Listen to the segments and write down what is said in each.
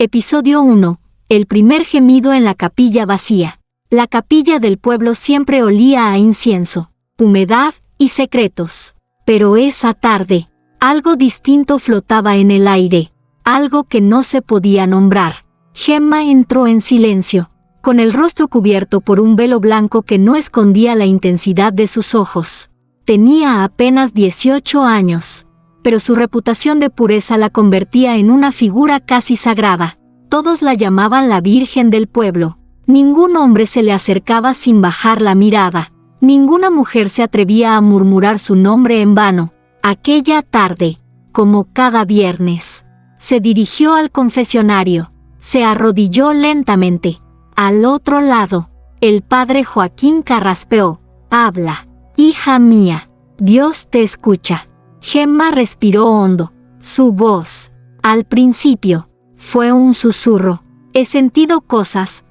Episodio 1. El primer gemido en la capilla vacía. La capilla del pueblo siempre olía a incienso, humedad y secretos. Pero esa tarde, algo distinto flotaba en el aire, algo que no se podía nombrar. Gemma entró en silencio, con el rostro cubierto por un velo blanco que no escondía la intensidad de sus ojos. Tenía apenas 18 años, pero su reputación de pureza la convertía en una figura casi sagrada. Todos la llamaban la Virgen del pueblo. Ningún hombre se le acercaba sin bajar la mirada. Ninguna mujer se atrevía a murmurar su nombre en vano. Aquella tarde, como cada viernes, se dirigió al confesionario. Se arrodilló lentamente. Al otro lado, el padre Joaquín carraspeó. «Habla, hija mía. Dios te escucha». Gemma respiró hondo. Su voz, al principio, fue un susurro. «He sentido cosas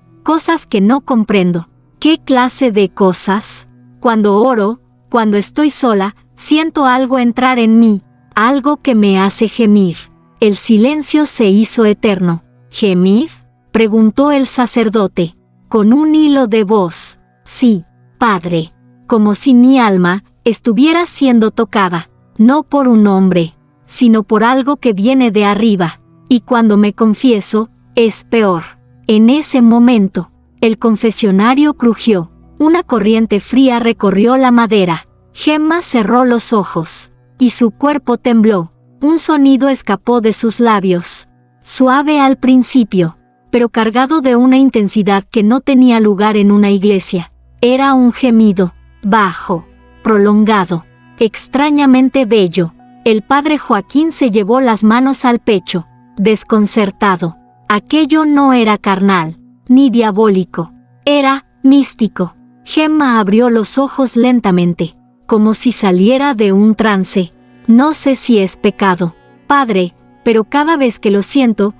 que no comprendo». «¿Qué clase de cosas?» «Cuando oro, cuando estoy sola, siento algo entrar en mí, algo que me hace gemir». El silencio se hizo eterno. «¿Gemir?», preguntó el sacerdote, con un hilo de voz. «Sí, padre». Como si mi alma estuviera siendo tocada, no por un hombre, sino por algo que viene de arriba. Y cuando me confieso, es peor. En ese momento, el confesionario crujió. Una corriente fría recorrió la madera. Gemma cerró los ojos, y su cuerpo tembló. Un sonido escapó de sus labios, suave al principio, pero cargado de una intensidad que no tenía lugar en una iglesia. Era un gemido, bajo, prolongado, extrañamente bello. El padre Joaquín se llevó las manos al pecho, desconcertado. Aquello no era carnal, ni diabólico, era místico. Gemma abrió los ojos lentamente, como si saliera de un trance. «No sé si es pecado, padre, pero cada vez que lo siento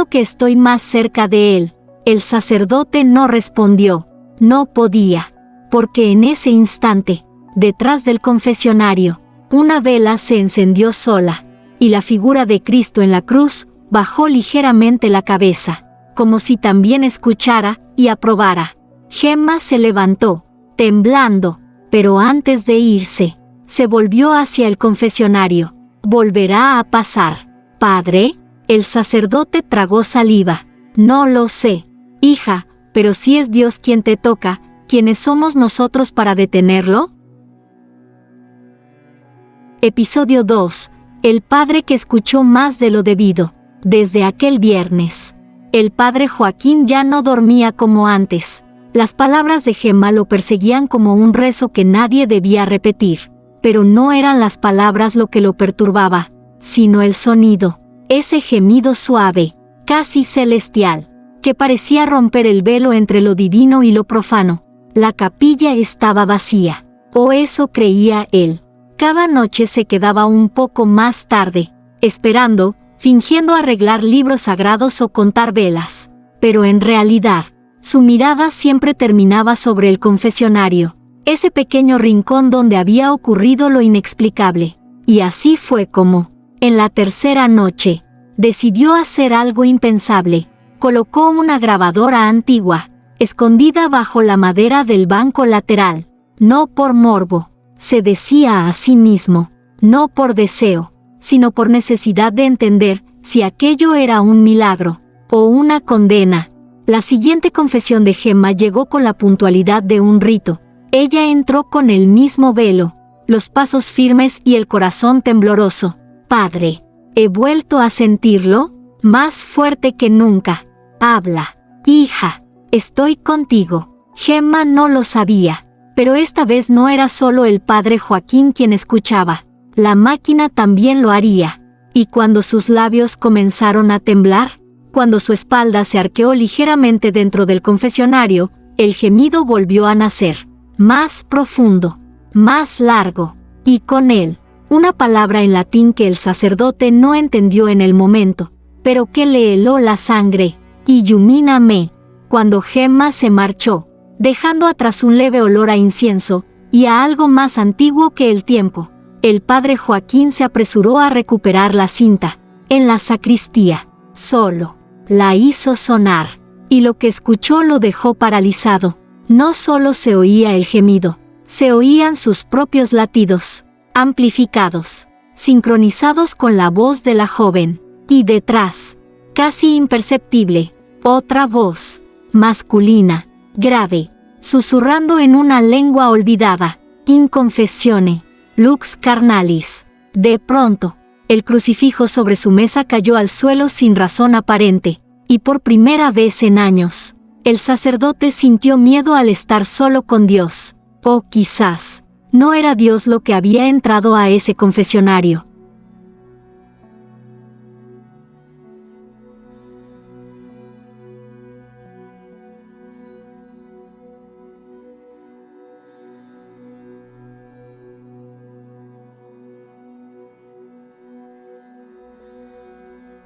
que estoy más cerca de él». El sacerdote no respondió. No podía, porque en ese instante, detrás del confesionario, una vela se encendió sola, y la figura de Cristo en la cruz bajó ligeramente la cabeza, como si también escuchara y aprobara. Gemma se levantó, temblando, pero antes de irse, se volvió hacia el confesionario. «¿Volverá a pasar, padre?» El sacerdote tragó saliva. «No lo sé, hija, pero si es Dios quien te toca, ¿quiénes somos nosotros para detenerlo?». Episodio 2. El padre que escuchó más de lo debido. Desde aquel viernes, el padre Joaquín ya no dormía como antes. Las palabras de Gemma lo perseguían como un rezo que nadie debía repetir. Pero no eran las palabras lo que lo perturbaba, sino el sonido. Ese gemido suave, casi celestial, que parecía romper el velo entre lo divino y lo profano. La capilla estaba vacía, o eso creía él. Cada noche se quedaba un poco más tarde, esperando, fingiendo arreglar libros sagrados o contar velas. Pero en realidad, su mirada siempre terminaba sobre el confesionario, ese pequeño rincón donde había ocurrido lo inexplicable. Y así fue como, en la tercera noche, decidió hacer algo impensable. Colocó una grabadora antigua, escondida bajo la madera del banco lateral. No por morbo, se decía a sí mismo, no por deseo, sino por necesidad de entender si aquello era un milagro o una condena. La siguiente confesión de Gemma llegó con la puntualidad de un rito. Ella entró con el mismo velo, los pasos firmes y el corazón tembloroso. «Padre, he vuelto a sentirlo, más fuerte que nunca. Habla, hija, estoy contigo». Gemma no lo sabía, pero esta vez no era solo el padre Joaquín quien escuchaba. La máquina también lo haría. Y cuando sus labios comenzaron a temblar, cuando su espalda se arqueó ligeramente dentro del confesionario, el gemido volvió a nacer. Más profundo, más largo, y con él, una palabra en latín que el sacerdote no entendió en el momento, pero que le heló la sangre. «Illumíname». Cuando Gemma se marchó, dejando atrás un leve olor a incienso, y a algo más antiguo que el tiempo, el padre Joaquín se apresuró a recuperar la cinta. En la sacristía, solo, la hizo sonar, y lo que escuchó lo dejó paralizado. No solo se oía el gemido, se oían sus propios latidos, amplificados, sincronizados con la voz de la joven, y detrás, casi imperceptible, otra voz, masculina, grave, susurrando en una lengua olvidada, in confessione, lux carnalis. De pronto, el crucifijo sobre su mesa cayó al suelo sin razón aparente, y por primera vez en años, el sacerdote sintió miedo al estar solo con Dios. O quizás, no era Dios lo que había entrado a ese confesionario.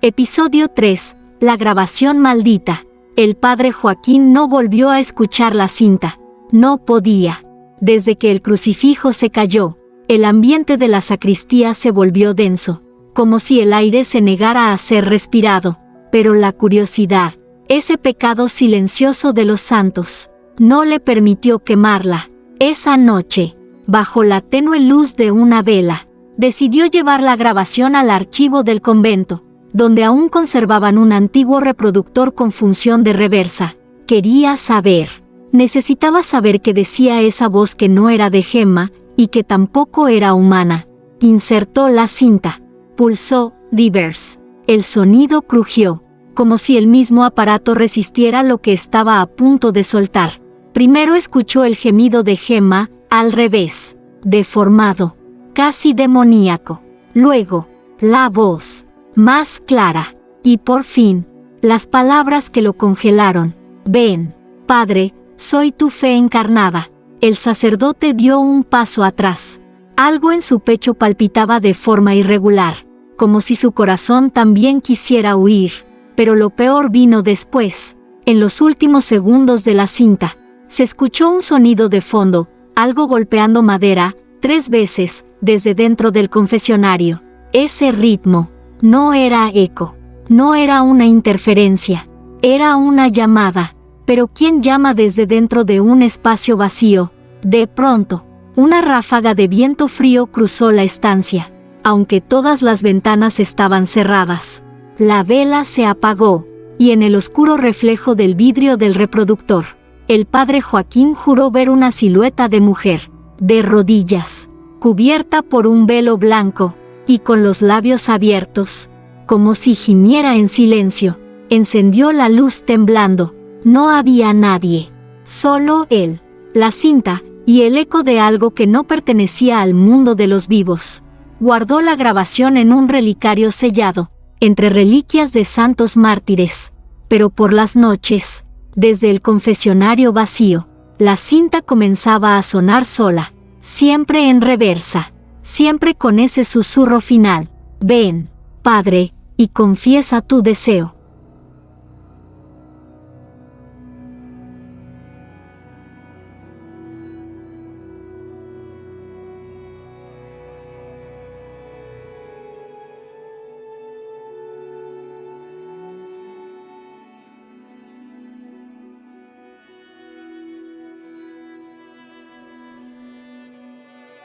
Episodio 3. La grabación maldita. El padre Joaquín no volvió a escuchar la cinta. No podía. Desde que el crucifijo se cayó, el ambiente de la sacristía se volvió denso, como si el aire se negara a ser respirado. Pero la curiosidad, ese pecado silencioso de los santos, no le permitió quemarla. Esa noche, bajo la tenue luz de una vela, decidió llevar la grabación al archivo del convento, donde aún conservaban un antiguo reproductor con función de reversa. Quería saber. Necesitaba saber qué decía esa voz que no era de Gemma, y que tampoco era humana. Insertó la cinta. Pulsó reverse. El sonido crujió, como si el mismo aparato resistiera lo que estaba a punto de soltar. Primero escuchó el gemido de Gemma, al revés, deformado, casi demoníaco. Luego, la voz, más clara, y por fin, las palabras que lo congelaron. Ven, Padre, soy tu fe encarnada. El sacerdote dio un paso atrás. Algo en su pecho palpitaba de forma irregular, como si su corazón también quisiera huir. Pero lo peor vino después. En los últimos segundos de la cinta, se escuchó un sonido de fondo, algo golpeando madera, 3 veces, desde dentro del confesionario. Ese ritmo no era eco, no era una interferencia, era una llamada. Pero ¿quién llama desde dentro de un espacio vacío? De pronto, una ráfaga de viento frío cruzó la estancia, aunque todas las ventanas estaban cerradas. La vela se apagó, y en el oscuro reflejo del vidrio del reproductor, el padre Joaquín juró ver una silueta de mujer, de rodillas, cubierta por un velo blanco, y con los labios abiertos, como si gimiera en silencio. Encendió la luz temblando. No había nadie, solo él, la cinta, y el eco de algo que no pertenecía al mundo de los vivos. Guardó la grabación en un relicario sellado, entre reliquias de santos mártires. Pero por las noches, desde el confesionario vacío, la cinta comenzaba a sonar sola, siempre en reversa, siempre con ese susurro final. Ven, Padre, y confiesa tu deseo.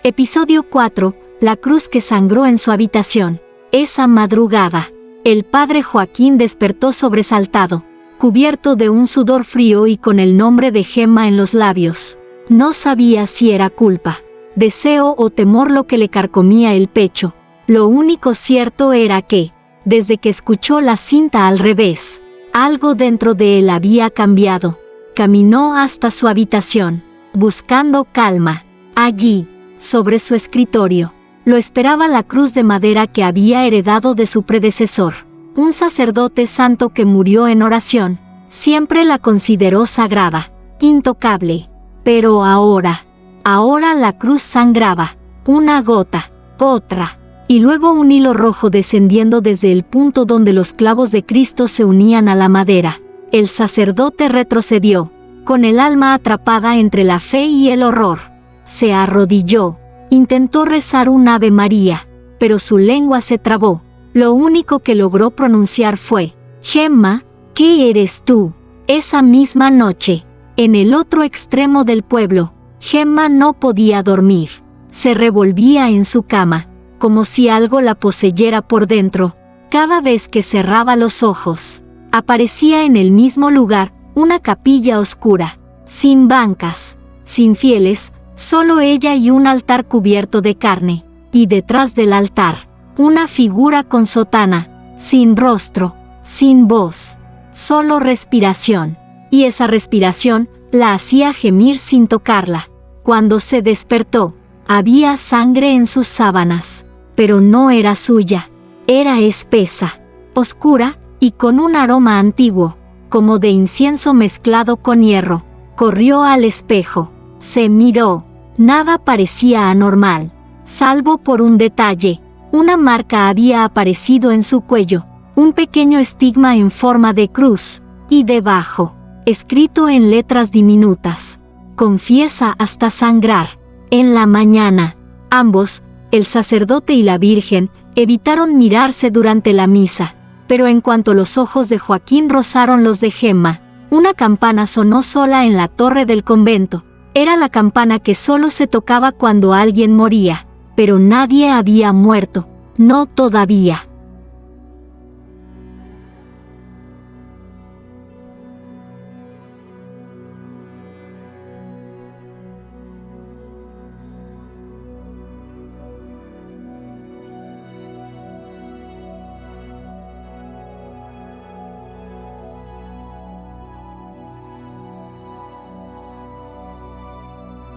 Episodio 4. La cruz que sangró en su habitación. Esa madrugada, el padre Joaquín despertó sobresaltado, cubierto de un sudor frío y con el nombre de Gemma en los labios. No sabía si era culpa, deseo o temor lo que le carcomía el pecho. Lo único cierto era que, desde que escuchó la cinta al revés, algo dentro de él había cambiado. Caminó hasta su habitación, buscando calma. Allí, sobre su escritorio, lo esperaba la cruz de madera que había heredado de su predecesor, un sacerdote santo que murió en oración. Siempre la consideró sagrada, intocable. Pero ahora la cruz sangraba, una gota, otra, y luego un hilo rojo descendiendo desde el punto donde los clavos de Cristo se unían a la madera. El sacerdote retrocedió, con el alma atrapada entre la fe y el horror. Se arrodilló, intentó rezar un Ave María, pero su lengua se trabó. Lo único que logró pronunciar fue: Gemma, ¿Qué eres tú? Esa misma noche, en el otro extremo del pueblo, Gemma no podía dormir. Se revolvía en su cama, como si algo la poseyera por dentro. Cada vez que cerraba los ojos, aparecía en el mismo lugar una capilla oscura, sin bancas, sin fieles, solo ella y un altar cubierto de carne, y detrás del altar, una figura con sotana, sin rostro, sin voz, solo respiración, y esa respiración la hacía gemir sin tocarla. Cuando se despertó, había sangre en sus sábanas, pero no era suya, era espesa, oscura y con un aroma antiguo, como de incienso mezclado con hierro. Corrió al espejo, se miró, nada parecía anormal, salvo por un detalle. Una marca había aparecido en su cuello, un pequeño estigma en forma de cruz, y debajo, escrito en letras diminutas: confiesa hasta sangrar. En la mañana, ambos, el sacerdote y la Virgen, evitaron mirarse durante la misa, pero en cuanto los ojos de Joaquín rozaron los de Gemma, una campana sonó sola en la torre del convento. Era la campana que solo se tocaba cuando alguien moría, pero nadie había muerto, no todavía.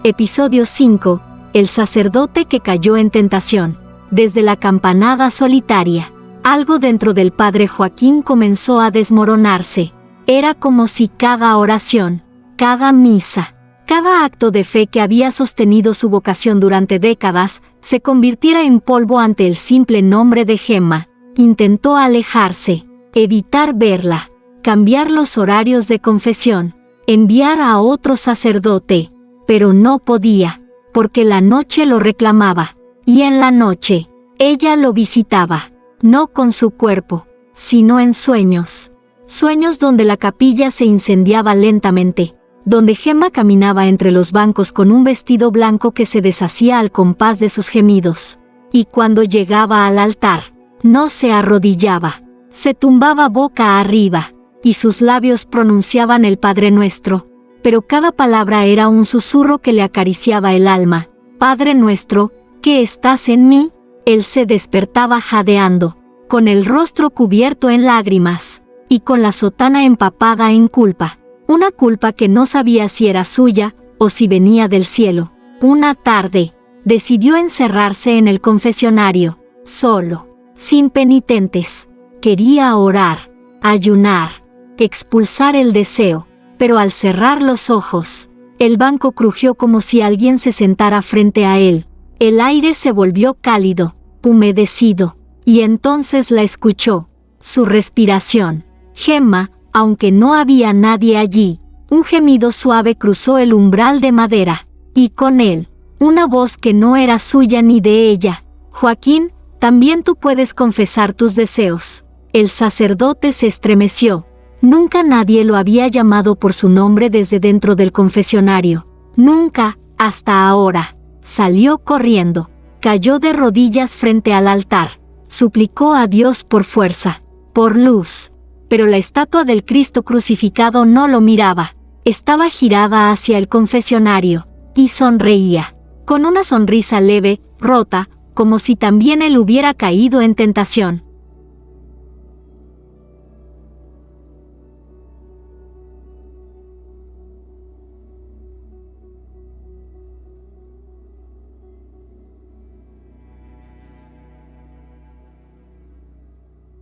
Episodio 5. El sacerdote que cayó en tentación. Desde la campanada solitaria, algo dentro del padre Joaquín comenzó a desmoronarse. Era como si cada oración, cada misa, cada acto de fe que había sostenido su vocación durante décadas, se convirtiera en polvo ante el simple nombre de Gemma. Intentó alejarse, evitar verla, cambiar los horarios de confesión, enviar a otro sacerdote, pero no podía, porque la noche lo reclamaba, y en la noche, ella lo visitaba, no con su cuerpo, sino en sueños. Sueños donde la capilla se incendiaba lentamente, donde Gemma caminaba entre los bancos con un vestido blanco que se deshacía al compás de sus gemidos. Y cuando llegaba al altar, no se arrodillaba, se tumbaba boca arriba, y sus labios pronunciaban el Padre Nuestro, pero cada palabra era un susurro que le acariciaba el alma. Padre nuestro, que estás en mí. Él se despertaba jadeando, con el rostro cubierto en lágrimas, y con la sotana empapada en culpa. Una culpa que no sabía si era suya, o si venía del cielo. Una tarde, decidió encerrarse en el confesionario, solo, sin penitentes. Quería orar, ayunar, expulsar el deseo. Pero al cerrar los ojos, el banco crujió como si alguien se sentara frente a él. El aire se volvió cálido, humedecido, y entonces la escuchó. Su respiración. Gemma, aunque no había nadie allí, un gemido suave cruzó el umbral de madera, y con él, una voz que no era suya ni de ella. Joaquín, también tú puedes confesar tus deseos. El sacerdote se estremeció. Nunca nadie lo había llamado por su nombre desde dentro del confesionario. Nunca, hasta ahora. Salió corriendo. Cayó de rodillas frente al altar. Suplicó a Dios por fuerza, por luz. Pero la estatua del Cristo crucificado no lo miraba. Estaba girada hacia el confesionario, y sonreía, con una sonrisa leve, rota, como si también él hubiera caído en tentación.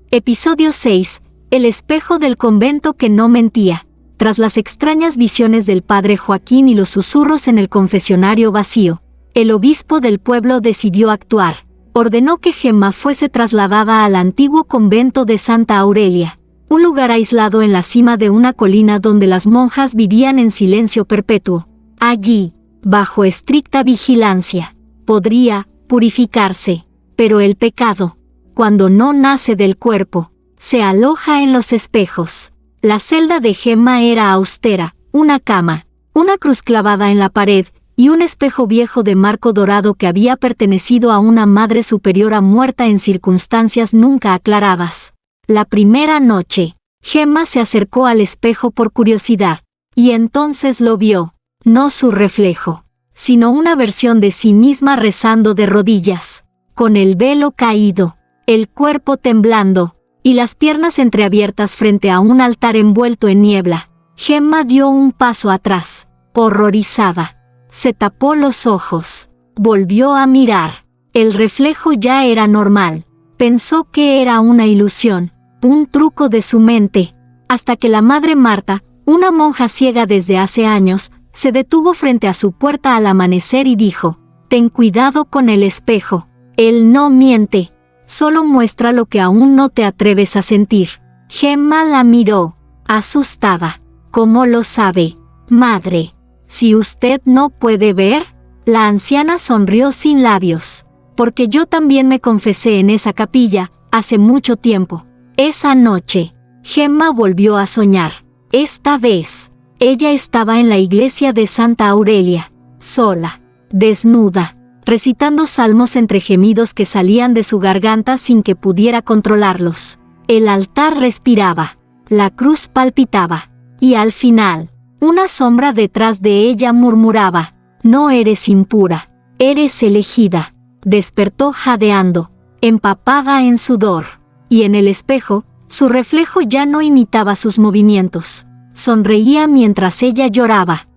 Episodio 6. El espejo del convento que no mentía. Tras las extrañas visiones del padre Joaquín y los susurros en el confesionario vacío, el obispo del pueblo decidió actuar. Ordenó que Gemma fuese trasladada al antiguo convento de Santa Aurelia, un lugar aislado en la cima de una colina donde las monjas vivían en silencio perpetuo. Allí, bajo estricta vigilancia, podría purificarse, pero el pecado, cuando no nace del cuerpo, se aloja en los espejos, La celda de Gemma era austera, una cama, una cruz clavada en la pared, y un espejo viejo de marco dorado que había pertenecido a una madre superiora muerta en circunstancias nunca aclaradas. La primera noche, Gemma se acercó al espejo por curiosidad, y entonces lo vio, no su reflejo, sino una versión de sí misma rezando de rodillas, con el velo caído, el cuerpo temblando, y las piernas entreabiertas frente a un altar envuelto en niebla. Gemma dio un paso atrás, horrorizada. Se tapó los ojos, volvió a mirar. El reflejo ya era normal. Pensó que era una ilusión, un truco de su mente, hasta que la madre Marta, una monja ciega desde hace años, se detuvo frente a su puerta al amanecer y dijo: «Ten cuidado con el espejo. Él no miente, solo muestra lo que aún no te atreves a sentir». Gemma la miró, asustada. «¿Cómo lo sabe, madre? Si usted no puede ver». La anciana sonrió sin labios. «Porque yo también me confesé en esa capilla, hace mucho tiempo». Esa noche, Gemma volvió a soñar. Esta vez, ella estaba en la iglesia de Santa Aurelia, sola, desnuda, recitando salmos entre gemidos que salían de su garganta sin que pudiera controlarlos. El altar respiraba, la cruz palpitaba, y al final, una sombra detrás de ella murmuraba: «No eres impura, eres elegida». Despertó jadeando, empapada en sudor, y en el espejo, su reflejo ya no imitaba sus movimientos. Sonreía mientras ella lloraba.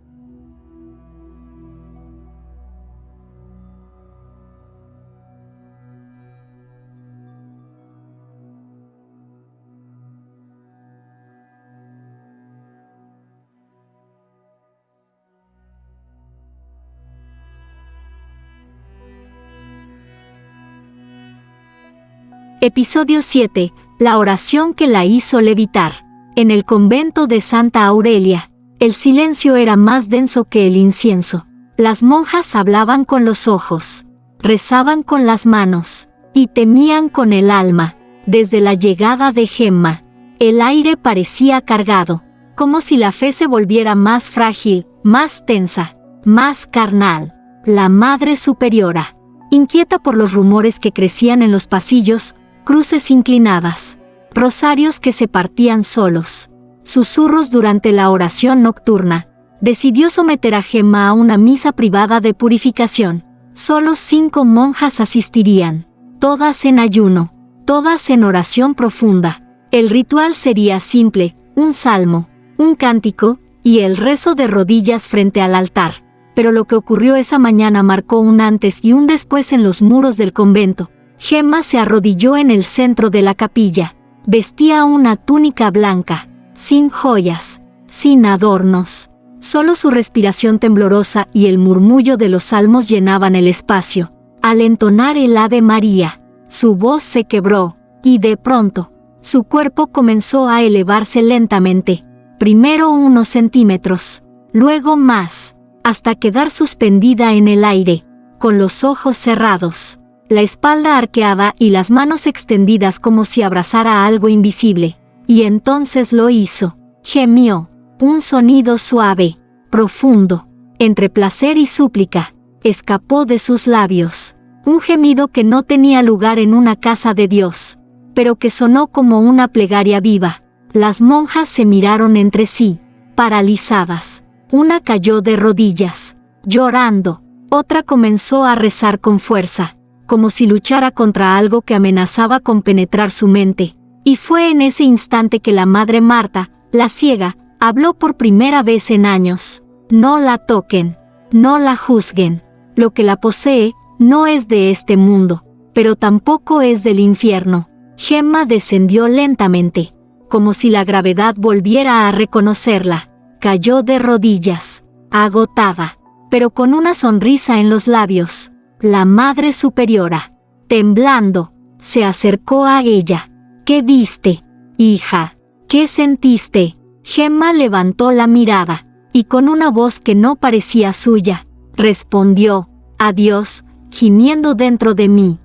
Episodio 7. La oración que la hizo levitar. En el convento de Santa Aurelia, el silencio era más denso que el incienso. Las monjas hablaban con los ojos, rezaban con las manos, y temían con el alma. Desde la llegada de Gemma, el aire parecía cargado, como si la fe se volviera más frágil, más tensa, más carnal. La Madre Superiora, inquieta por los rumores que crecían en los pasillos, cruces inclinadas, rosarios que se partían solos, susurros durante la oración nocturna, decidió someter a Gemma a una misa privada de purificación. Solo 5 monjas asistirían, todas en ayuno, todas en oración profunda. El ritual sería simple: un salmo, un cántico, y el rezo de rodillas frente al altar. Pero lo que ocurrió esa mañana marcó un antes y un después en los muros del convento. Gemma se arrodilló en el centro de la capilla. Vestía una túnica blanca, sin joyas, sin adornos. Solo su respiración temblorosa y el murmullo de los salmos llenaban el espacio. Al entonar el Ave María, su voz se quebró, y de pronto, su cuerpo comenzó a elevarse lentamente. Primero unos centímetros, luego más, hasta quedar suspendida en el aire, con los ojos cerrados, la espalda arqueada y las manos extendidas como si abrazara algo invisible. Y entonces lo hizo. Gemió, un sonido suave, profundo, entre placer y súplica, escapó de sus labios. Un gemido que no tenía lugar en una casa de Dios, pero que sonó como una plegaria viva. Las monjas se miraron entre sí, paralizadas. Una cayó de rodillas, llorando. Otra comenzó a rezar con fuerza, como si luchara contra algo que amenazaba con penetrar su mente. Y fue en ese instante que la Madre Marta, la ciega, habló por primera vez en años. No la toquen, no la juzguen. Lo que la posee no es de este mundo, pero tampoco es del infierno. Gemma descendió lentamente, como si la gravedad volviera a reconocerla. Cayó de rodillas, agotada, pero con una sonrisa en los labios. La Madre Superiora, temblando, se acercó a ella. ¿Qué viste, hija? ¿Qué sentiste? Gemma levantó la mirada, y con una voz que no parecía suya, respondió: «A Dios, gimiendo dentro de mí».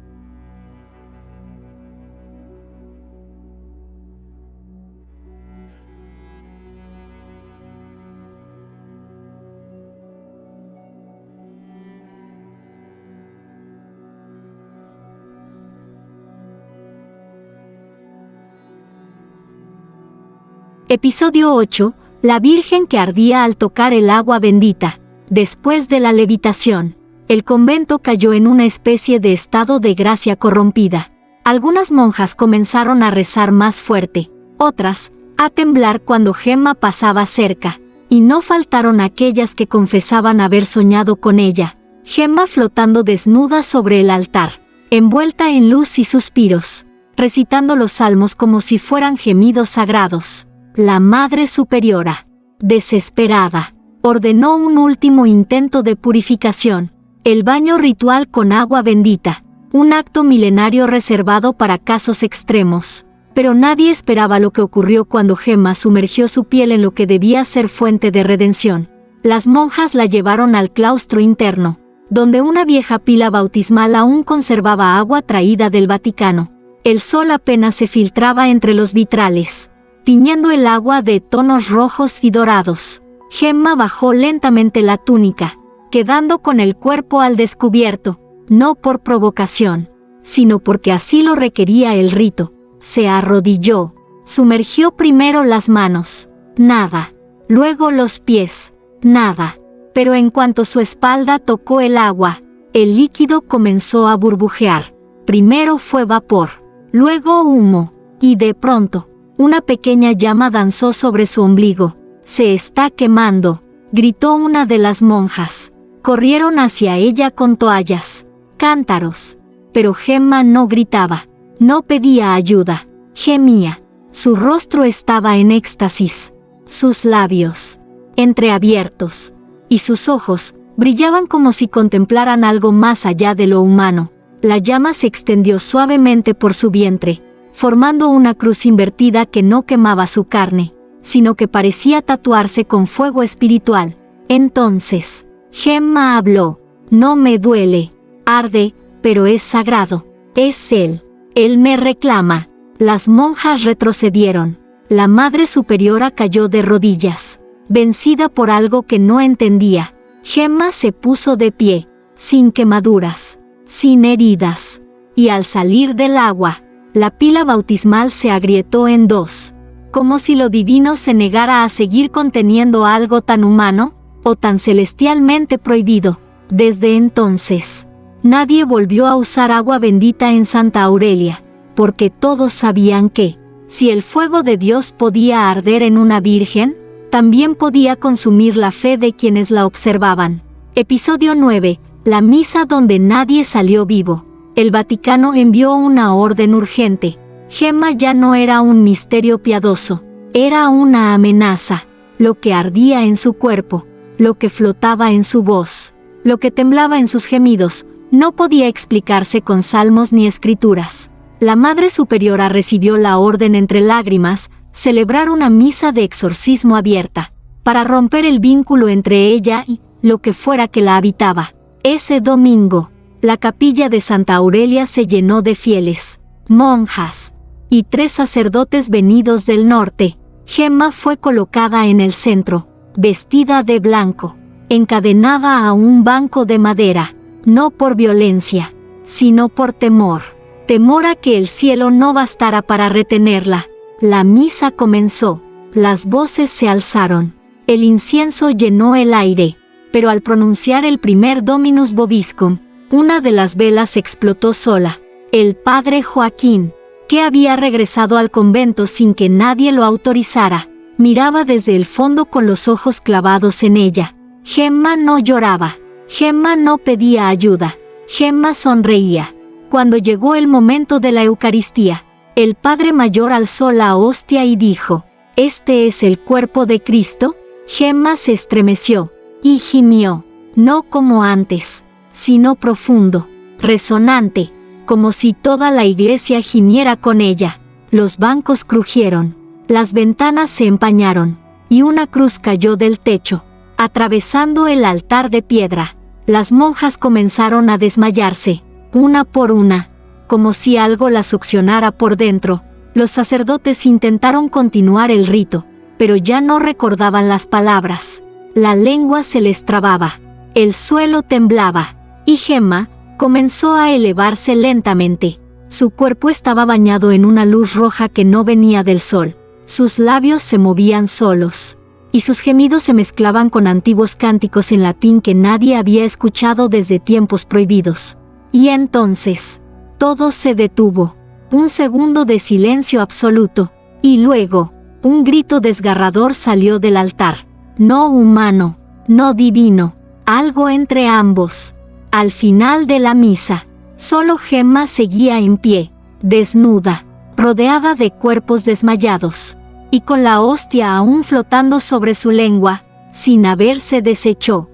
Episodio 8. La Virgen que ardía al tocar el agua bendita. Después de la levitación, el convento cayó en una especie de estado de gracia corrompida. Algunas monjas comenzaron a rezar más fuerte, otras a temblar cuando Gemma pasaba cerca, y no faltaron aquellas que confesaban haber soñado con ella, Gemma flotando desnuda sobre el altar, envuelta en luz y suspiros, recitando los salmos como si fueran gemidos sagrados. La Madre Superiora, desesperada, ordenó un último intento de purificación, el baño ritual con agua bendita, un acto milenario reservado para casos extremos. Pero nadie esperaba lo que ocurrió cuando Gemma sumergió su piel en lo que debía ser fuente de redención. Las monjas la llevaron al claustro interno, donde una vieja pila bautismal aún conservaba agua traída del Vaticano. El sol apenas se filtraba entre los vitrales, tiñendo el agua de tonos rojos y dorados. Gemma bajó lentamente la túnica, quedando con el cuerpo al descubierto, no por provocación, sino porque así lo requería el rito. Se arrodilló, sumergió primero las manos, nada, luego los pies, nada, pero en cuanto su espalda tocó el agua, el líquido comenzó a burbujear. Primero fue vapor, luego humo, y de pronto, una pequeña llama danzó sobre su ombligo. «Se está quemando», gritó una de las monjas. Corrieron hacia ella con toallas, cántaros, pero Gemma no gritaba. No pedía ayuda, gemía. Su rostro estaba en éxtasis, sus labios, entreabiertos, y sus ojos brillaban como si contemplaran algo más allá de lo humano. La llama se extendió suavemente por su vientre, formando una cruz invertida que no quemaba su carne, sino que parecía tatuarse con fuego espiritual. Entonces, Gemma habló: «No me duele, arde, pero es sagrado, es Él. Él me reclama». Las monjas retrocedieron. La Madre Superiora cayó de rodillas, vencida por algo que no entendía. Gemma se puso de pie, sin quemaduras, sin heridas, y al salir del agua, la pila bautismal se agrietó en dos, como si lo divino se negara a seguir conteniendo algo tan humano, o tan celestialmente prohibido. Desde entonces, nadie volvió a usar agua bendita en Santa Aurelia, porque todos sabían que, si el fuego de Dios podía arder en una virgen, también podía consumir la fe de quienes la observaban. Episodio 9. La misa donde nadie salió vivo. El Vaticano envió una orden urgente. Gemma ya no era un misterio piadoso, era una amenaza. Lo que ardía en su cuerpo, lo que flotaba en su voz, lo que temblaba en sus gemidos, no podía explicarse con salmos ni escrituras. La Madre Superiora recibió la orden entre lágrimas, celebrar una misa de exorcismo abierta, para romper el vínculo entre ella y lo que fuera que la habitaba. Ese domingo, la capilla de Santa Aurelia se llenó de fieles, monjas y 3 sacerdotes venidos del norte. Gemma fue colocada en el centro, vestida de blanco, encadenada a un banco de madera, no por violencia, sino por temor. Temor a que el cielo no bastara para retenerla. La misa comenzó, las voces se alzaron, el incienso llenó el aire, pero al pronunciar el primer Dominus Vobiscum, una de las velas explotó sola. El padre Joaquín, que había regresado al convento sin que nadie lo autorizara, miraba desde el fondo con los ojos clavados en ella. Gemma no lloraba, Gemma no pedía ayuda, Gemma sonreía. Cuando llegó el momento de la Eucaristía, el Padre Mayor alzó la hostia y dijo: «¿Este es el cuerpo de Cristo?». Gemma se estremeció y gimió, no como antes, sino profundo, resonante, como si toda la iglesia gimiera con ella. Los bancos crujieron, las ventanas se empañaron, y una cruz cayó del techo, atravesando el altar de piedra. Las monjas comenzaron a desmayarse, una por una, como si algo las succionara por dentro. Los sacerdotes intentaron continuar el rito, pero ya no recordaban las palabras. La lengua se les trababa, el suelo temblaba, y Gemma comenzó a elevarse lentamente. Su cuerpo estaba bañado en una luz roja que no venía del sol. Sus labios se movían solos, y sus gemidos se mezclaban con antiguos cánticos en latín que nadie había escuchado desde tiempos prohibidos. Y entonces, todo se detuvo. Un segundo de silencio absoluto, y luego, un grito desgarrador salió del altar. No humano, no divino, algo entre ambos. Al final de la misa, solo Gemma seguía en pie, desnuda, rodeada de cuerpos desmayados, y con la hostia aún flotando sobre su lengua, sin haberse deshecho.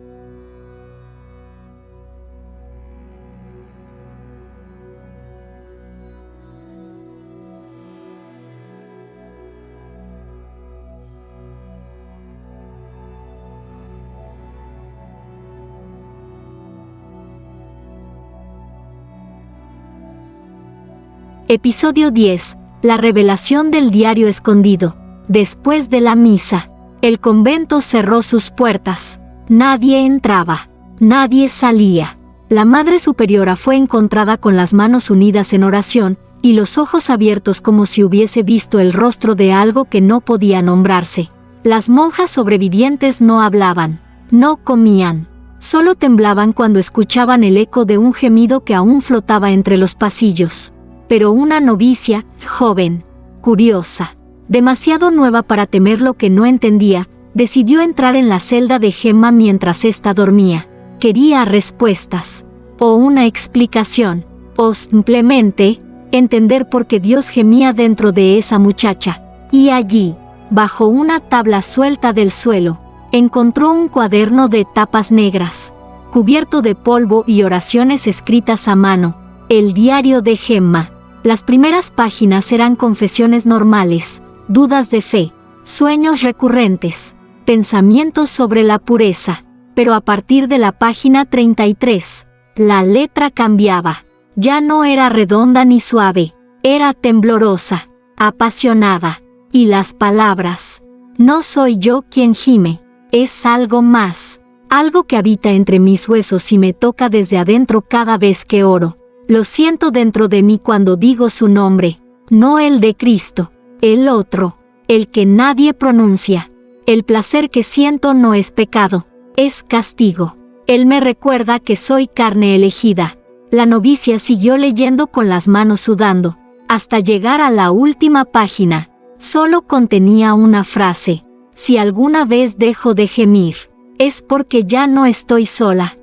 Episodio 10. La revelación del diario escondido. Después de la misa, el convento cerró sus puertas. Nadie entraba. Nadie salía. La Madre Superiora fue encontrada con las manos unidas en oración y los ojos abiertos como si hubiese visto el rostro de algo que no podía nombrarse. Las monjas sobrevivientes no hablaban, no comían. Solo temblaban cuando escuchaban el eco de un gemido que aún flotaba entre los pasillos. Pero una novicia, joven, curiosa, demasiado nueva para temer lo que no entendía, decidió entrar en la celda de Gemma mientras ésta dormía. Quería respuestas, o una explicación, o simplemente entender por qué Dios gemía dentro de esa muchacha. Y allí, bajo una tabla suelta del suelo, encontró un cuaderno de tapas negras, cubierto de polvo y oraciones escritas a mano, el diario de Gemma. Las primeras páginas eran confesiones normales, dudas de fe, sueños recurrentes, pensamientos sobre la pureza, pero a partir de la página 33, la letra cambiaba. Ya no era redonda ni suave, era temblorosa, apasionada, y las palabras, no soy yo quien gime, es algo más, algo que habita entre mis huesos y me toca desde adentro cada vez que oro. Lo siento dentro de mí cuando digo su nombre, no el de Cristo, el otro, el que nadie pronuncia. El placer que siento no es pecado, es castigo. Él me recuerda que soy carne elegida. La novicia siguió leyendo con las manos sudando, hasta llegar a la última página. Solo contenía una frase: si alguna vez dejo de gemir, es porque ya no estoy sola.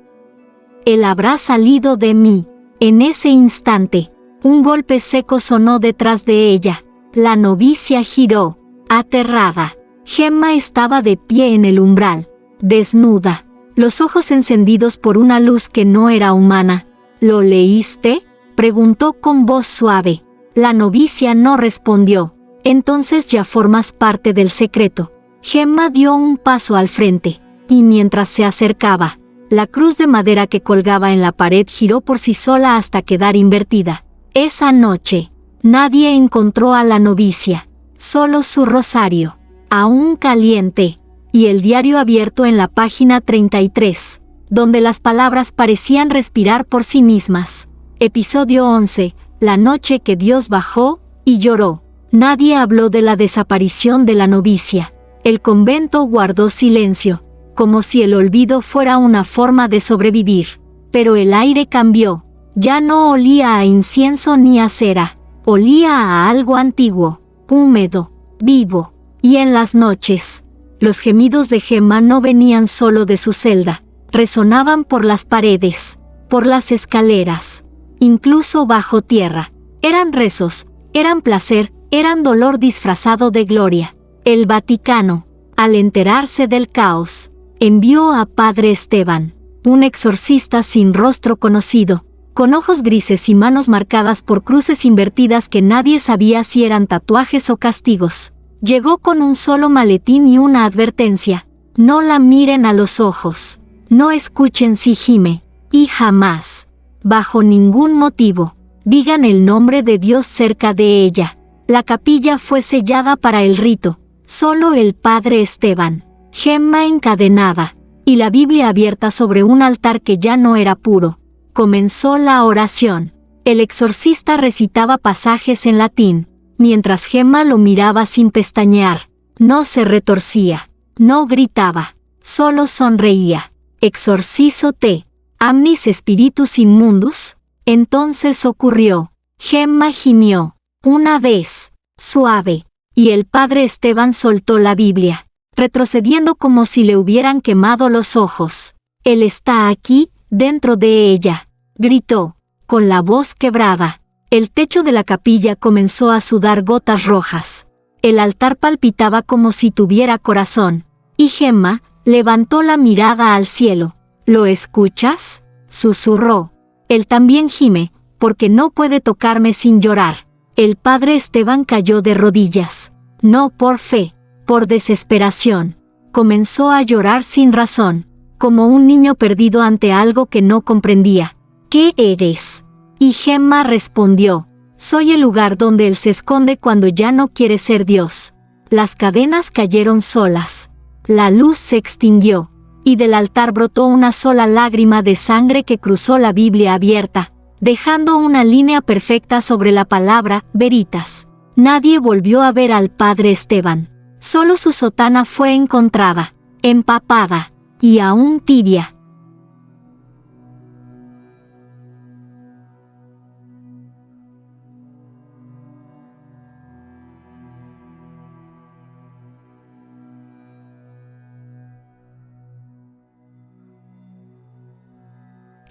Él habrá salido de mí. En ese instante, un golpe seco sonó detrás de ella. La novicia giró, aterrada. Gemma estaba de pie en el umbral, desnuda, los ojos encendidos por una luz que no era humana. ¿Lo leíste?, preguntó con voz suave. La novicia no respondió. Entonces ya formas parte del secreto. Gemma dio un paso al frente, y mientras se acercaba, la cruz de madera que colgaba en la pared giró por sí sola hasta quedar invertida. Esa noche, nadie encontró a la novicia, solo su rosario, aún caliente, y el diario abierto en la página 33, donde las palabras parecían respirar por sí mismas. Episodio 11. La noche que Dios bajó y lloró. Nadie habló de la desaparición de la novicia. El convento guardó silencio, como si el olvido fuera una forma de sobrevivir. Pero el aire cambió. Ya no olía a incienso ni a cera. Olía a algo antiguo, húmedo, vivo. Y en las noches, los gemidos de Gemma no venían solo de su celda. Resonaban por las paredes, por las escaleras, incluso bajo tierra. Eran rezos, eran placer, eran dolor disfrazado de gloria. El Vaticano, al enterarse del caos, envió a Padre Esteban, un exorcista sin rostro conocido, con ojos grises y manos marcadas por cruces invertidas que nadie sabía si eran tatuajes o castigos. Llegó con un solo maletín y una advertencia: no la miren a los ojos, no escuchen si gime, y jamás, bajo ningún motivo, digan el nombre de Dios cerca de ella. La capilla fue sellada para el rito, solo el Padre Esteban, Gemma encadenada, y la Biblia abierta sobre un altar que ya no era puro. Comenzó la oración. El exorcista recitaba pasajes en latín, mientras Gemma lo miraba sin pestañear. No se retorcía, no gritaba, solo sonreía. Exorcízote, amnis spiritus immundus. Entonces ocurrió. Gemma gimió, una vez, suave, y el padre Esteban soltó la Biblia, retrocediendo como si le hubieran quemado los ojos. Él está aquí, dentro de ella, gritó, con la voz quebrada. El techo de la capilla comenzó a sudar gotas rojas. El altar palpitaba como si tuviera corazón, y Gemma levantó la mirada al cielo. ¿Lo escuchas?, susurró. Él también gime, porque no puede tocarme sin llorar. El padre Esteban cayó de rodillas. No por fe, por desesperación. Comenzó a llorar sin razón, como un niño perdido ante algo que no comprendía. ¿Qué eres? Y Gemma respondió, soy el lugar donde él se esconde cuando ya no quiere ser Dios. Las cadenas cayeron solas. La luz se extinguió, y del altar brotó una sola lágrima de sangre que cruzó la Biblia abierta, dejando una línea perfecta sobre la palabra Veritas. Nadie volvió a ver al padre Esteban. Solo su sotana fue encontrada, empapada, y aún tibia.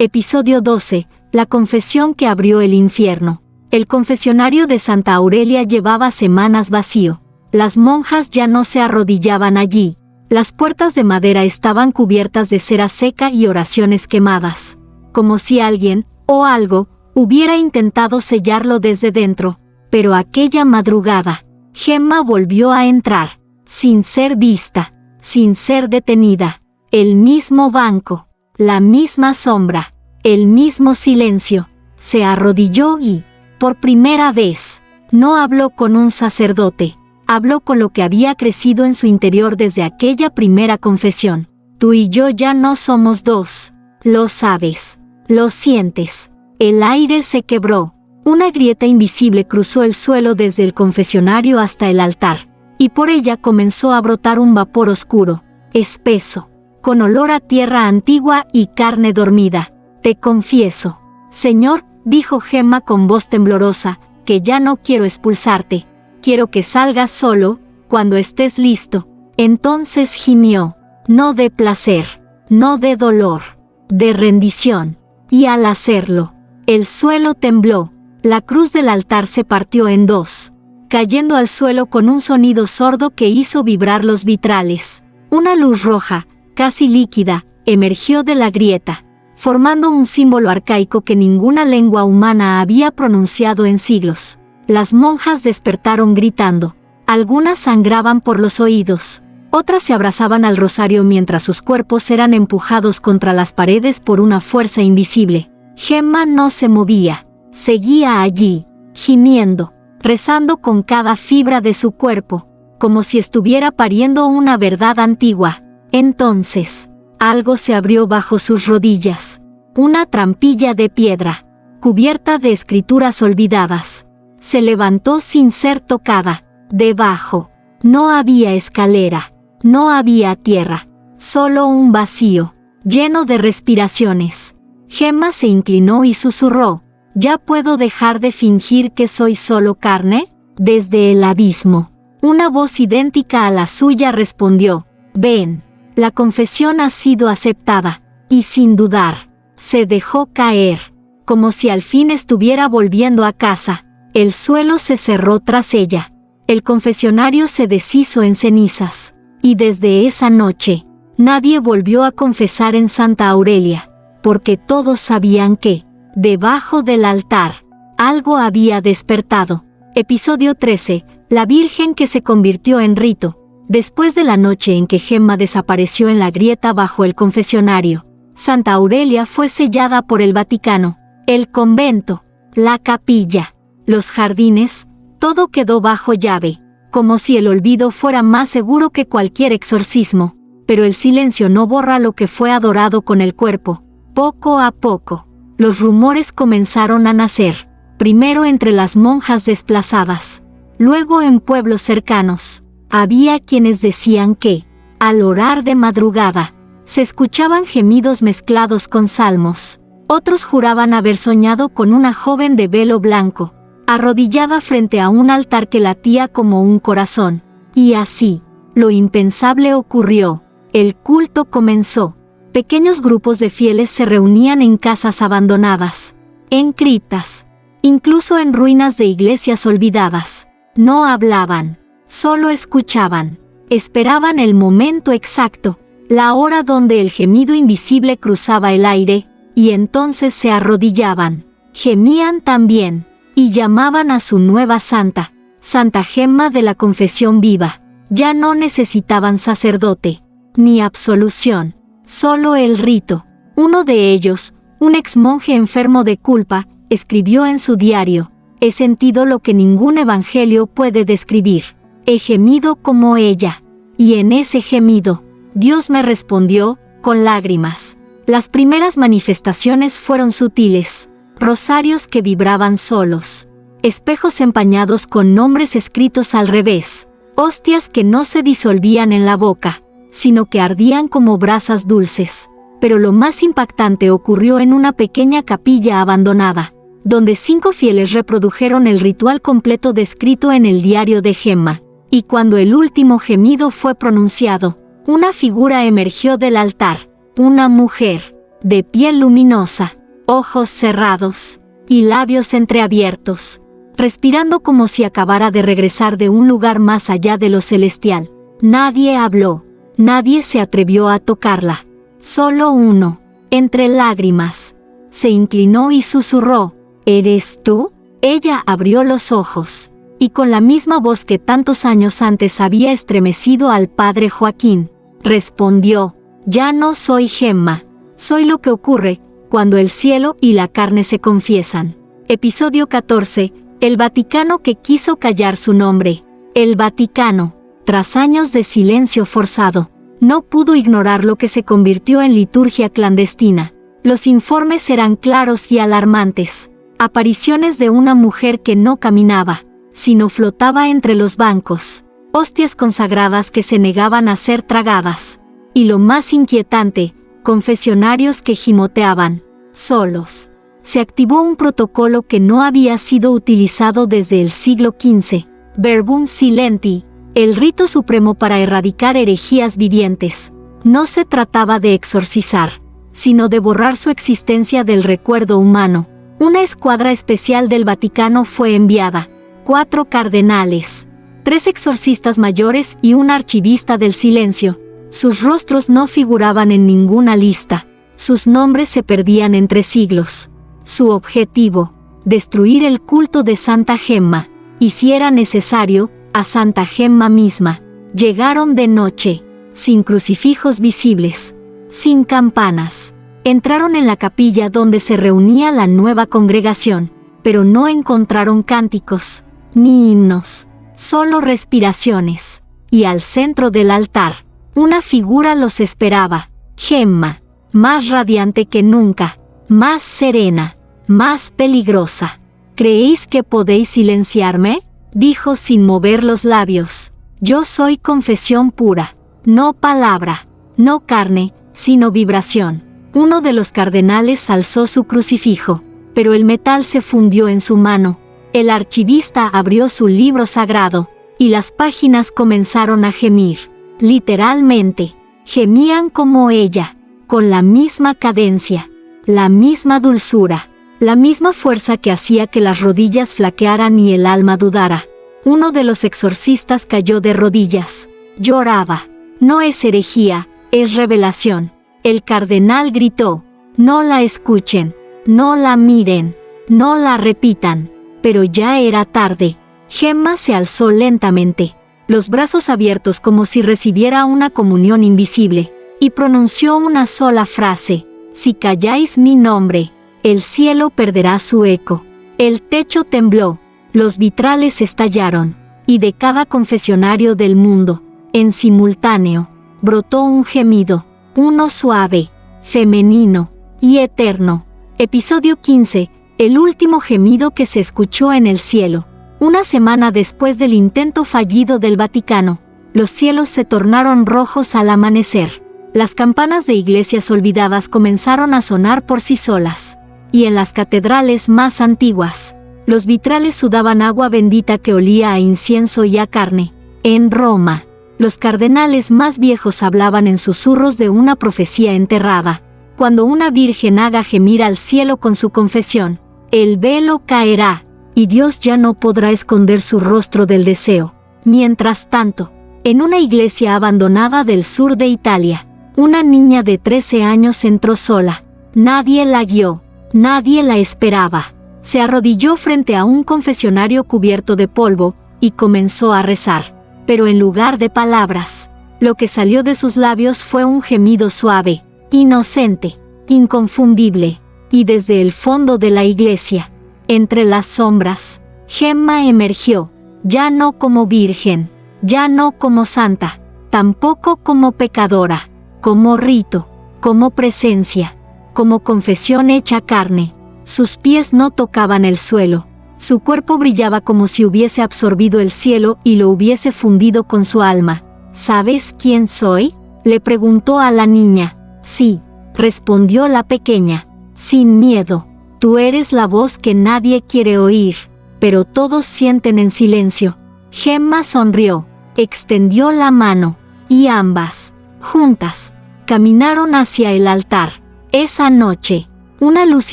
Episodio 12. La confesión que abrió el infierno. El confesionario de Santa Aurelia llevaba semanas vacío. Las monjas ya no se arrodillaban allí. Las puertas de madera estaban cubiertas de cera seca y oraciones quemadas, como si alguien, o algo, hubiera intentado sellarlo desde dentro. Pero aquella madrugada, Gemma volvió a entrar, sin ser vista, sin ser detenida. El mismo banco, la misma sombra, el mismo silencio. Se arrodilló y, por primera vez, no habló con un sacerdote, habló con lo que había crecido en su interior desde aquella primera confesión. Tú y yo ya no somos dos, lo sabes, lo sientes. El aire se quebró, una grieta invisible cruzó el suelo desde el confesionario hasta el altar, y por ella comenzó a brotar un vapor oscuro, espeso, con olor a tierra antigua y carne dormida. Te confieso, Señor, dijo Gemma con voz temblorosa, que ya no quiero expulsarte. Quiero que salgas solo, cuando estés listo. Entonces gimió, no de placer, no de dolor, de rendición. Y al hacerlo, el suelo tembló, la cruz del altar se partió en dos, cayendo al suelo con un sonido sordo que hizo vibrar los vitrales. Una luz roja, casi líquida, emergió de la grieta, formando un símbolo arcaico que ninguna lengua humana había pronunciado en siglos. Las monjas despertaron gritando. Algunas sangraban por los oídos, otras se abrazaban al rosario mientras sus cuerpos eran empujados contra las paredes por una fuerza invisible. Gemma no se movía, seguía allí, gimiendo, rezando con cada fibra de su cuerpo, como si estuviera pariendo una verdad antigua. Entonces, algo se abrió bajo sus rodillas, una trampilla de piedra, cubierta de escrituras olvidadas. Se levantó sin ser tocada. Debajo, no había escalera, no había tierra, solo un vacío, lleno de respiraciones. Gemma se inclinó y susurró, ¿ya puedo dejar de fingir que soy solo carne? Desde el abismo, una voz idéntica a la suya respondió, ven. La confesión ha sido aceptada, y sin dudar, se dejó caer, como si al fin estuviera volviendo a casa. El suelo se cerró tras ella. El confesionario se deshizo en cenizas, y desde esa noche, nadie volvió a confesar en Santa Aurelia, porque todos sabían que, debajo del altar, algo había despertado. Episodio 13. La Virgen que se convirtió en rito. Después de la noche en que Gemma desapareció en la grieta bajo el confesionario, Santa Aurelia fue sellada por el Vaticano, el convento, la capilla, los jardines, todo quedó bajo llave, como si el olvido fuera más seguro que cualquier exorcismo. Pero el silencio no borra lo que fue adorado con el cuerpo. Poco a poco, los rumores comenzaron a nacer, primero entre las monjas desplazadas, Luego en pueblos cercanos, había quienes decían que, al orar de madrugada, se escuchaban gemidos mezclados con salmos. Otros juraban haber soñado con una joven de velo blanco, arrodillada frente a un altar que latía como un corazón. Y así, lo impensable ocurrió. El culto comenzó. Pequeños grupos de fieles se reunían en casas abandonadas, en criptas, incluso en ruinas de iglesias olvidadas. No hablaban, solo escuchaban. Esperaban el momento exacto, la hora donde el gemido invisible cruzaba el aire, y entonces se arrodillaban. Gemían también, y llamaban a su nueva santa, Santa Gemma de la Confesión Viva. Ya no necesitaban sacerdote, ni absolución, solo el rito. Uno de ellos, un exmonje enfermo de culpa, escribió en su diario: «He sentido lo que ningún evangelio puede describir. He gemido como ella. Y en ese gemido, Dios me respondió, con lágrimas». Las primeras manifestaciones fueron sutiles: rosarios que vibraban solos, espejos empañados con nombres escritos al revés, hostias que no se disolvían en la boca, sino que ardían como brasas dulces. Pero lo más impactante ocurrió en una pequeña capilla abandonada, donde 5 fieles reprodujeron el ritual completo descrito en el diario de Gemma. Y cuando el último gemido fue pronunciado, una figura emergió del altar, una mujer, de piel luminosa, ojos cerrados y labios entreabiertos, respirando como si acabara de regresar de un lugar más allá de lo celestial. Nadie habló, nadie se atrevió a tocarla. Solo uno, entre lágrimas, se inclinó y susurró: ¿Eres tú? Ella abrió los ojos, y con la misma voz que tantos años antes había estremecido al padre Joaquín, respondió: «Ya no soy Gemma, soy lo que ocurre cuando el cielo y la carne se confiesan». Episodio 14. El Vaticano que quiso callar su nombre. El Vaticano, tras años de silencio forzado, no pudo ignorar lo que se convirtió en liturgia clandestina. Los informes eran claros y alarmantes. Apariciones de una mujer que no caminaba, sino flotaba entre los bancos. Hostias consagradas que se negaban a ser tragadas. Y lo más inquietante, confesionarios que gimoteaban, solos. Se activó un protocolo que no había sido utilizado desde el siglo XV, Verbum Silenti, el rito supremo para erradicar herejías vivientes. No se trataba de exorcizar, sino de borrar su existencia del recuerdo humano. Una escuadra especial del Vaticano fue enviada, 4 cardenales, 3 exorcistas mayores y un archivista del silencio. Sus rostros no figuraban en ninguna lista, sus nombres se perdían entre siglos. Su objetivo: destruir el culto de Santa Gemma, y si era necesario, a Santa Gemma misma. Llegaron de noche, sin crucifijos visibles, sin campanas. Entraron en la capilla donde se reunía la nueva congregación, pero no encontraron cánticos, ni himnos, solo respiraciones. Y al centro del altar, una figura los esperaba: Gemma, más radiante que nunca, más serena, más peligrosa. ¿Creéis que podéis silenciarme?, dijo sin mover los labios. Yo soy confesión pura, no palabra, no carne, sino vibración. Uno de los cardenales alzó su crucifijo, pero el metal se fundió en su mano. El archivista abrió su libro sagrado, y las páginas comenzaron a gemir. Literalmente, gemían como ella, con la misma cadencia, la misma dulzura, la misma fuerza que hacía que las rodillas flaquearan y el alma dudara. Uno de los exorcistas cayó de rodillas. Lloraba. No es herejía, es revelación. El cardenal gritó: no la escuchen, no la miren, no la repitan. Pero ya era tarde. Gemma se alzó lentamente, los brazos abiertos como si recibiera una comunión invisible, y pronunció una sola frase: si calláis mi nombre, el cielo perderá su eco. El techo tembló, los vitrales estallaron, y de cada confesionario del mundo, en simultáneo, brotó un gemido, uno suave, femenino y eterno. Episodio 15. El último gemido que se escuchó en el cielo. Una semana después del intento fallido del Vaticano, los cielos se tornaron rojos al amanecer. Las campanas de iglesias olvidadas comenzaron a sonar por sí solas. Y en las catedrales más antiguas, los vitrales sudaban agua bendita que olía a incienso y a carne. En Roma, los cardenales más viejos hablaban en susurros de una profecía enterrada. Cuando una virgen haga gemir al cielo con su confesión, el velo caerá, y Dios ya no podrá esconder su rostro del deseo. Mientras tanto, en una iglesia abandonada del sur de Italia, una niña de 13 años entró sola. Nadie la guió, nadie la esperaba. Se arrodilló frente a un confesionario cubierto de polvo y comenzó a rezar. Pero en lugar de palabras, lo que salió de sus labios fue un gemido suave, inocente, inconfundible, y desde el fondo de la iglesia, entre las sombras, Gemma emergió, ya no como virgen, ya no como santa, tampoco como pecadora, como rito, como presencia, como confesión hecha carne. Sus pies no tocaban el suelo. Su cuerpo brillaba como si hubiese absorbido el cielo y lo hubiese fundido con su alma. ¿Sabes quién soy?, le preguntó a la niña. Sí, respondió la pequeña, sin miedo. Tú eres la voz que nadie quiere oír, pero todos sienten en silencio. Gemma sonrió, extendió la mano, y ambas, juntas, caminaron hacia el altar. Esa noche, una luz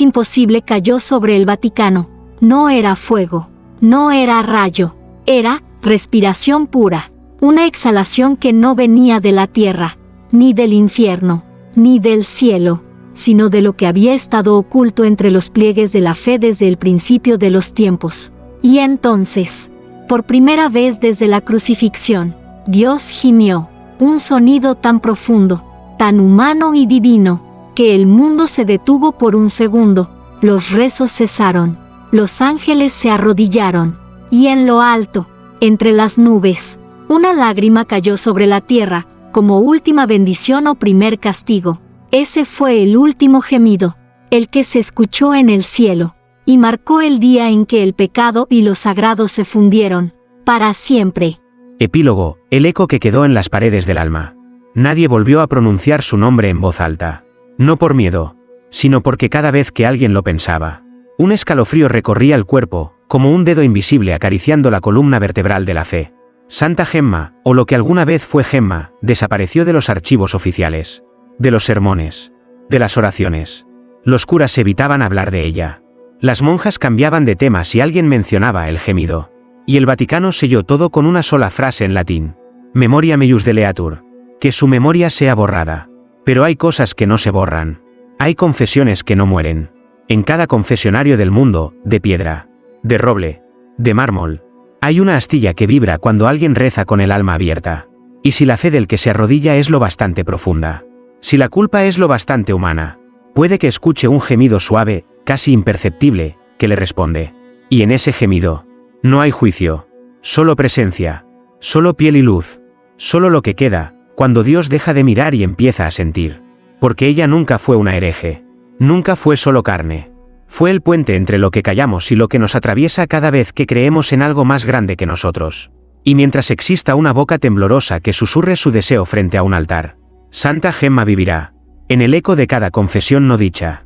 imposible cayó sobre el Vaticano. No era fuego, no era rayo, era respiración pura, una exhalación que no venía de la tierra, ni del infierno, ni del cielo, sino de lo que había estado oculto entre los pliegues de la fe desde el principio de los tiempos. Y entonces, por primera vez desde la crucifixión, Dios gimió, un sonido tan profundo, tan humano y divino, que el mundo se detuvo por un segundo, los rezos cesaron. Los ángeles se arrodillaron, y en lo alto, entre las nubes, una lágrima cayó sobre la tierra, como última bendición o primer castigo. Ese fue el último gemido, el que se escuchó en el cielo, y marcó el día en que el pecado y lo sagrado se fundieron, para siempre. Epílogo, el eco que quedó en las paredes del alma. Nadie volvió a pronunciar su nombre en voz alta. No por miedo, sino porque cada vez que alguien lo pensaba, un escalofrío recorría el cuerpo, como un dedo invisible acariciando la columna vertebral de la fe. Santa Gemma, o lo que alguna vez fue Gemma, desapareció de los archivos oficiales, de los sermones, de las oraciones. Los curas evitaban hablar de ella. Las monjas cambiaban de tema si alguien mencionaba el gemido. Y el Vaticano selló todo con una sola frase en latín: Memoria meius deleatur. Que su memoria sea borrada. Pero hay cosas que no se borran. Hay confesiones que no mueren. En cada confesionario del mundo, de piedra, de roble, de mármol, hay una astilla que vibra cuando alguien reza con el alma abierta. Y si la fe del que se arrodilla es lo bastante profunda, si la culpa es lo bastante humana, puede que escuche un gemido suave, casi imperceptible, que le responde. Y en ese gemido, no hay juicio, solo presencia, solo piel y luz, solo lo que queda, cuando Dios deja de mirar y empieza a sentir. Porque ella nunca fue una hereje. Nunca fue solo carne. Fue el puente entre lo que callamos y lo que nos atraviesa cada vez que creemos en algo más grande que nosotros. Y mientras exista una boca temblorosa que susurre su deseo frente a un altar, Santa Gemma vivirá, en el eco de cada confesión no dicha.